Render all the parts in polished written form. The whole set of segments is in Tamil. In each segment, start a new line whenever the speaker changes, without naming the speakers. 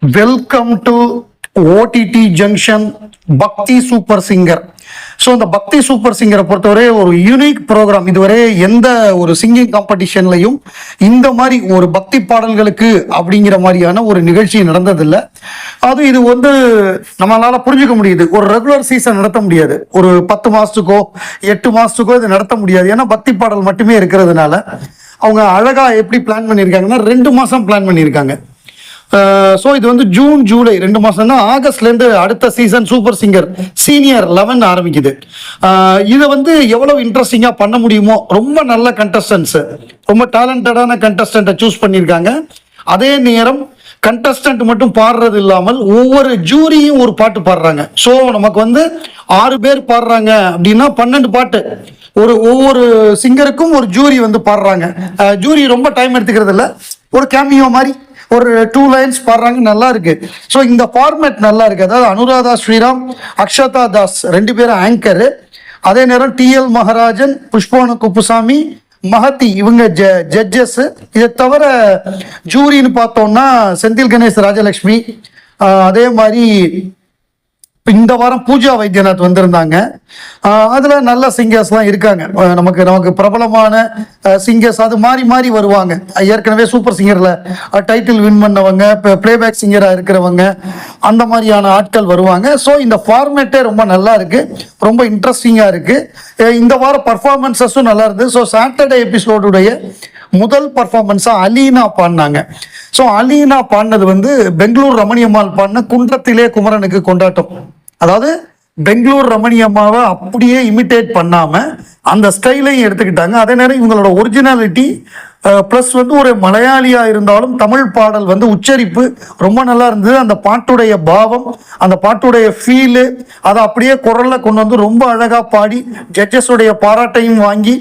வெல்கம் டு ஓடிடி ஜங்ஷன் பக்தி சூப்பர் சிங்கர். ஸோ இந்த பக்தி சூப்பர் சிங்கரை பொறுத்தவரை ஒரு யூனிக் ப்ரோக்ராம். இதுவரை எந்த ஒரு சிங்கிங் காம்படிஷன்லையும் இந்த மாதிரி ஒரு பக்தி பாடல்களுக்கு அப்படிங்கிற மாதிரியான ஒரு நிகழ்ச்சி நடந்ததில்லை. அதுவும் இது நம்மளால புரிஞ்சுக்க முடியுது. ஒரு ரெகுலர் சீசன் நடத்த முடியாது, ஒரு 10 மாசத்துக்கோ 8 மாசத்துக்கோ இது நடத்த முடியாது. ஏன்னா பக்தி பாடல் மட்டுமே இருக்கிறதுனால அவங்க அழகா எப்படி பிளான் பண்ணியிருக்காங்கன்னா 2 மாசம் பிளான் பண்ணியிருக்காங்க. ஸோ இது ஜூன் ஜூலை 2 மாதம் தான். ஆகஸ்ட்லேருந்து அடுத்த சீசன் சூப்பர் சிங்கர் சீனியர் 11 ஆரம்பிக்குது. இதை எவ்வளோ இன்ட்ரெஸ்டிங்காக பண்ண முடியுமோ, ரொம்ப நல்ல கண்டஸ்டன்ஸ், ரொம்ப டேலண்டடான கண்டஸ்டண்ட்டை சூஸ் பண்ணியிருக்காங்க. அதே நேரம் கண்டஸ்டன்ட் மட்டும் பாடுறது இல்லாமல் ஒவ்வொரு ஜூரியும் ஒரு பாட்டு பாடுறாங்க. ஸோ நமக்கு 6 பேர் பாடுறாங்க அப்படின்னா 12 பாட்டு. ஒவ்வொரு சிங்கருக்கும் ஒரு ஜூரி பாடுறாங்க. ஜூரி ரொம்ப டைம் எடுத்துக்கிறது இல்லை, ஒரு கேமியோ மாதிரி ஒரு 2 லைன்ஸ் பாடுறாங்க. நல்லா இருக்கு. ஸோ இந்த ஃபார்மேட் நல்லா இருக்கு. அதாவது அனுராதா ஸ்ரீராம், அக்ஷதா தாஸ் 2 பேரும் ஆங்கரு. அதே நேரம் TL மகராஜன், புஷ்பவன குப்புசாமி, மஹதி இவங்க ஜட்ஜஸ். இதை தவிர ஜூரின்னு பார்த்தோம்னா செந்தில் கணேஷ், ராஜலட்சுமி, அதே மாதிரி இந்த வாரம் பூஜா வைத்தியநாத் வந்திருந்தாங்க. அதுல நல்ல சிங்கர்ஸ்லாம் இருக்காங்க. நமக்கு பிரபலமான சிங்கர்ஸ் அது மாறி மாறி வருவாங்க. ஏற்கனவே சூப்பர் சிங்கர்ல டைட்டில் வின் பண்ணவங்க, பிளேபேக் சிங்கரா இருக்கிறவங்க, அந்த மாதிரியான ஆட்கள் வருவாங்க. ஸோ இந்த ஃபார்மேட்டே ரொம்ப நல்லா இருக்கு, ரொம்ப இன்ட்ரெஸ்டிங்கா இருக்கு. இந்த வாரம் பர்ஃபார்மன்ஸஸும் நல்லா இருந்தது. ஸோ சாட்டர்டே எபிசோடுடைய முதல் பர்ஃபார்மன்ஸா அலீனா பாடினாங்க. ஸோ அலீனா பாடினது பெங்களூர் ரமணியம்மாள் பாடின குன்றத்திலே குமரனுக்கு கொண்டாட்டம். அதாவது பெங்களூர் ரமணியம்மாவை அப்படியே இமிட்டேட் பண்ணாம அந்த ஸ்டைலையும் எடுத்துக்கிட்டாங்க. அதே நேரம் இவங்களோட ஒரிஜினாலிட்டி ப்ளஸ் ஒரு மலையாளியா இருந்தாலும் தமிழ் பாடல் உச்சரிப்பு ரொம்ப நல்லா இருந்தது. அந்த பாட்டுடைய பாவம், அந்த பாட்டுடைய ஃபீலு, அதை அப்படியே குரல்ல கொண்டு ரொம்ப அழகா பாடி ஜட்ஜஸுடைய பாராட்டையும் வாங்கி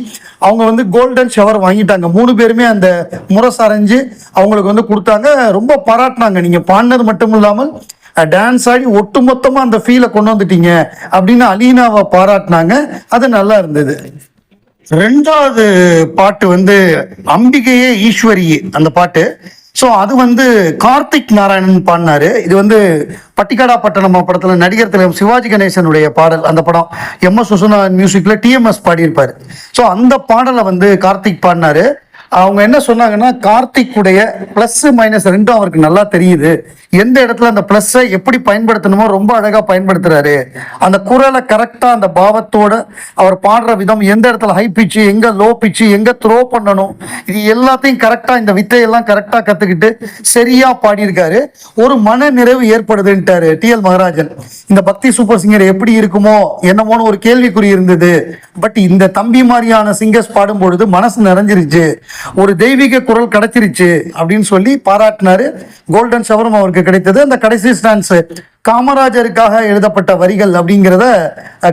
அவங்க கோல்டன் ஷவர் வாங்கிட்டாங்க. 3 பேருமே அந்த முரசரைஞ்சு அவங்களுக்கு கொடுத்தாங்க. ரொம்ப பாராட்டினாங்க. நீங்க பாடினது மட்டும் இல்லாமல் டான்ஸ் ஆடி ஒட்டுமொத்தமா அந்த ஃபீலை கொண்டு வந்துட்டீங்க அப்படின்னு அலீனாவை பாராட்டினாங்க. அது நல்லா இருந்தது. 2வது பாட்டு அம்பிகையே ஈஸ்வரியே அந்த பாட்டு. ஸோ அது கார்த்திக் நாராயணன் பாடினாரு. இது பட்டிக்காடா பட்டணமா படத்துல நடிகர் தலைவர் சிவாஜி கணேசனுடைய பாடல். அந்த படம் MS விஸ்வநாதன் மியூசிக்ல TMS பாடியிருப்பாரு. ஸோ அந்த பாடலை கார்த்திக் பாடினாரு. அவங்க என்ன சொன்னாங்கன்னா, கார்த்திக் உடைய பிளஸ் மைனஸ் 2 அவருக்கு நல்லா தெரியுது. எந்த இடத்துல அந்த பிளஸ்ஸை எப்படி பயன்படுத்தணுமோ ரொம்ப அழகா பயன்படுத்துறாரு. அந்த குரலை கரெக்டா அந்த பாவத்தோட அவர் பாடுற விதம், எந்த இடத்துல ஹை பிச்சு, எங்க லோ பிச்சு, எங்க த்ரோ பண்ணணும், இது எல்லாத்தையும் கரெக்டா, இந்த வித்தையெல்லாம் கரெக்டா கத்துக்கிட்டு சரியா பாடியிருக்காரு. ஒரு மன நிறைவு ஏற்படுதுன்ட்டாரு TL மகராஜன். இந்த பக்தி சூப்பர் சிங்கர் எப்படி இருக்குமோ என்னமோன்னு ஒரு கேள்விக்குறி இருந்தது. பட் இந்த தம்பி மாதிரியான சிங்கர்ஸ் பாடும் பொழுது மனசு நிறைஞ்சிருச்சு, ஒரு தெய்வீக குரல் கிடைச்சிருச்சு அப்படின்னு சொல்லி பாராட்டினாரு. கோல்டன் ஷவரும் அவருக்கு கிடைத்தது. அந்த கடைசி ஸ்டான்ஸ் காமராஜருக்காக எழுதப்பட்ட வரிகள் அப்படிங்கிறத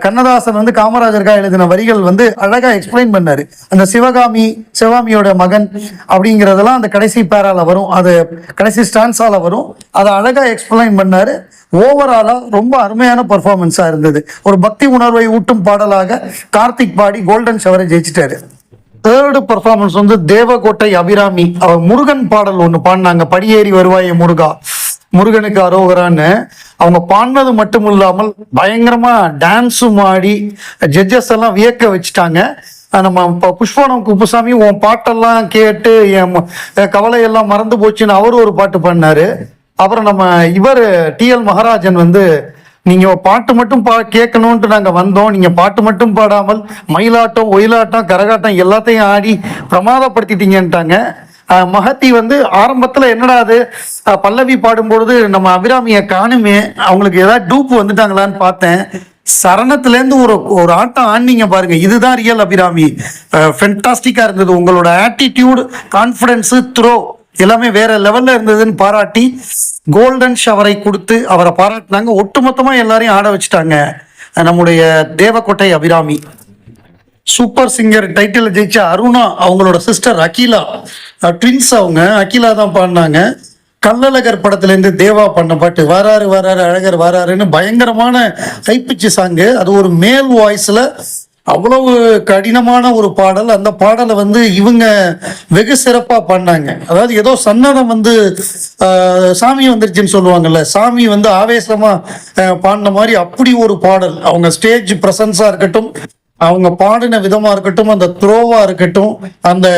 கண்ணதாசன் காமராஜருக்காக எழுதின வரிகள் அழகா எக்ஸ்பிளைன் பண்ணாரு. அந்த சிவகாமியோட மகன் அப்படிங்கிறதெல்லாம் அந்த கடைசி பேரால வரும், அது கடைசி ஸ்டான்ஸால வரும். அதை அழகா எக்ஸ்பிளைன் பண்ணாரு. ஓவராலா ரொம்ப அருமையான பர்ஃபார்மன்ஸா இருந்தது. ஒரு பக்தி உணர்வை ஊட்டும் பாடலாக கார்த்திக் பாடி கோல்டன் ஷவரை ஜெயிச்சிட்டாரு. 3rd performance Devakottai Abirami. அவர் முருகன் பாடல் ஒன்று பாடினாங்க, படியேறி வருவாயே முருகா, முருகனுக்கு அரோகரான்னு. அவங்க பாடினது மட்டும் இல்லாமல் பயங்கரமா டான்ஸும் ஆடி ஜட்ஜஸ் எல்லாம் வியக்க வச்சுட்டாங்க. நம்ம புஷ்பவனம் குப்புசாமி உன் பாட்டெல்லாம் கேட்டு என் கவலையெல்லாம் மறந்து போச்சுன்னு அவரு ஒரு பாட்டு பாடினாரு. அப்புறம் நம்ம TL மகராஜன் நீங்க பாட்டு மட்டும் கேட்கணும்ட்டு நாங்க வந்தோம், நீங்க பாட்டு மட்டும் பாடாமல் மயிலாட்டம், ஒயிலாட்டம், கரகாட்டம் எல்லாத்தையும் ஆடி பிரமாதப்படுத்திட்டீங்கன்ட்டாங்க. மஹதி ஆரம்பத்துல என்னடா அது பல்லவி பாடும்பொழுது நம்ம அபிராமியை காணுமே, அவங்களுக்கு ஏதாவது டூப்பு வந்துட்டாங்களான்னு பார்த்தேன். சரணத்துலேருந்து ஒரு ஆட்டம் ஆடினீங்க பாருங்க, இதுதான் ரியல் அபிராமி. ஃபென்டாஸ்டிக்கா இருந்தது. உங்களோட ஆட்டிடியூட், கான்ஃபிடன்ஸு, த்ரோ எல்லாமே வேற லெவல்ல இருந்ததுன்னு பாராட்டி கோல்டன் ஷவரை கொடுத்து அவரை பாராட்டினாங்க. ஒட்டுமொத்தமா எல்லாரையும் ஆட வச்சுட்டாங்க நம்முடைய Devakottai Abirami. Super singer title ஜெயிச்ச அருணா அவங்களோட சிஸ்டர் அகிலா, ட்வின்ஸ். அவங்க அகிலா தான் பாடினாங்க. கள்ளழகர் படத்துலேருந்து தேவா பண்ண பாட்டு வாராரு வாராரு அழகர் வாராருன்னு பயங்கரமான கைப்பிச்சு சாங்கு. அது ஒரு மேல் வாய்ஸ்ல அவ்வளவு கடினமான ஒரு பாடல். அந்த பாடலை வந்து இவங்க வெகு சிறப்பா பாடினாங்க. அதாவது ஏதோ சன்னதம் வந்து சாமி வந்துருச்சுன்னு சொல்லுவாங்கல்ல, சாமி வந்து ஆவேசமா பாடின மாதிரி அப்படி ஒரு பாடல். அவங்க ஸ்டேஜ் பிரசன்ஸா இருக்கட்டும், அவங்க பாடின விதமா இருக்கட்டும், அந்த த்ரோவா இருக்கட்டும், அந்த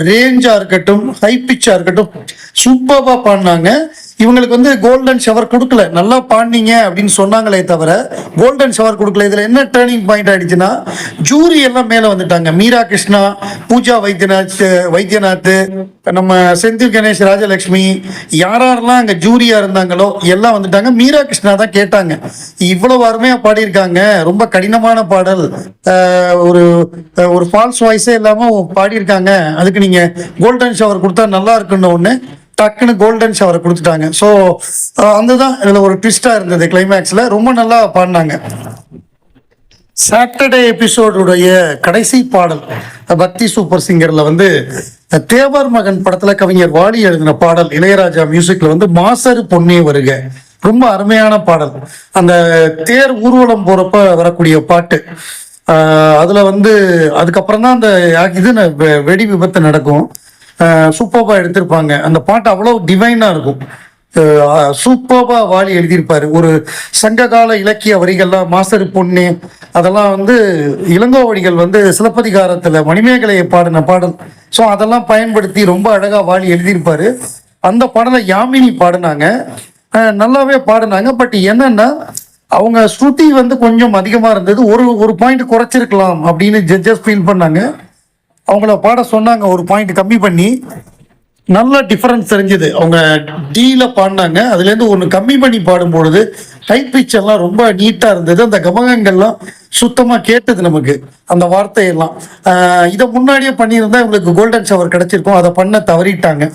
ரேஞ்சா இருக்கட்டும், ஹை பிச்சா இருக்கட்டும், சூப்பர்பா பாடினாங்க. இவங்களுக்கு வந்து கோல்டன் ஷவர் கொடுக்கல, நல்லா பாடினீங்க அப்படின்னு சொன்னாங்களே தவிர கோல்டன் ஷவர் கொடுக்கல. இதுல என்ன டேர்னிங் பாயிண்ட் ஆயிடுச்சுன்னா, ஜூரி எல்லாம் மேல வந்துட்டாங்க. மீரா கிருஷ்ணா, பூஜா வைத்தியநாத், நம்ம செந்தில் கணேஷ், ராஜலட்சுமி, யாரெல்லாம் அங்க ஜூரியா இருந்தாங்களோ எல்லாம் வந்துட்டாங்க. மீரா கிருஷ்ணா தான் கேட்டாங்க, இவ்வளவு அருமையா பாடியிருக்காங்க, ரொம்ப கடினமான பாடல், ஒரு ஒரு ஃபால்ஸ் வாய்ஸே இல்லாம பாடியிருக்காங்க, அதுக்கு நீங்க கோல்டன் ஷவர் கொடுத்தா நல்லா இருக்குன்னு ஒண்ணு டக்குன்னு கோல்டன் ஷவரை கொடுத்துட்டாங்க. ஸோ அதுதான் இதுல ஒரு ட்விஸ்டா இருந்தது. கிளைமேக்ஸ்ல ரொம்ப நல்லா பாடினாங்க. சாட்டர்டே எபிசோடுடைய கடைசி பாடல் பக்தி சூப்பர் சிங்கர்ல வந்து தேவர் மகன் படத்துல கவிஞர் வாலி எழுதின பாடல், இளையராஜா மியூசிக்ல வந்து மாசரு பொன்னே வருக, ரொம்ப அருமையான பாடல். அந்த தேர் ஊர்வலம் போறப்ப வரக்கூடிய பாட்டு. அதுல வந்து அதுக்கப்புறம் தான் அந்த இது வெடி விபத்து நடக்கும். சூப்பர்பா எடுத்திருப்பாங்க. அந்த பாட்டு அவ்வளவு டிவைனா இருக்கும். சூப்பர்பா வாலி எழுதியிருப்பாரு. ஒரு சங்ககால இலக்கிய வரிகள்லாம், மாசரு பொண்ணு, அதெல்லாம் வந்து இளங்கோவடிகள் வந்து சிலப்பதிகாரத்துல மணிமேகலையை பாடின பாடல். ஸோ அதெல்லாம் பயன்படுத்தி ரொம்ப அழகா வாலி எழுதியிருப்பாரு. அந்த பாடலை யாமினி பாடினாங்க, நல்லாவே பாடினாங்க. பட் என்னன்னா, அவங்க ஸ்ருதி வந்து கொஞ்சம் அதிகமா இருந்தது. ஒரு பாயிண்ட் குறைச்சிருக்கலாம் அப்படின்னு ஜட்ஜஸ் ஃபீல் பண்ணாங்க. அவங்கள பாட சொன்னாங்க ஒரு பாயிண்ட் கம்மி பண்ணி. நல்ல டிஃபரன்ஸ் தெரிஞ்சது. அவங்க டீல பாடினாங்க, அதுல இருந்து ஒன்று கம்மி பண்ணி பாடும்பொழுது ஹை பிச் எல்லாம் ரொம்ப நீட்டா இருந்தது. அந்த கமகங்கள்லாம் சுத்தமா கேட்டது நமக்கு, அந்த வார்த்தையெல்லாம். இதை முன்னாடியே பண்ணியிருந்தா இவங்களுக்கு கோல்டன் ஷவர் கிடைச்சிருக்கும். அதை பண்ண தவறிட்டாங்க.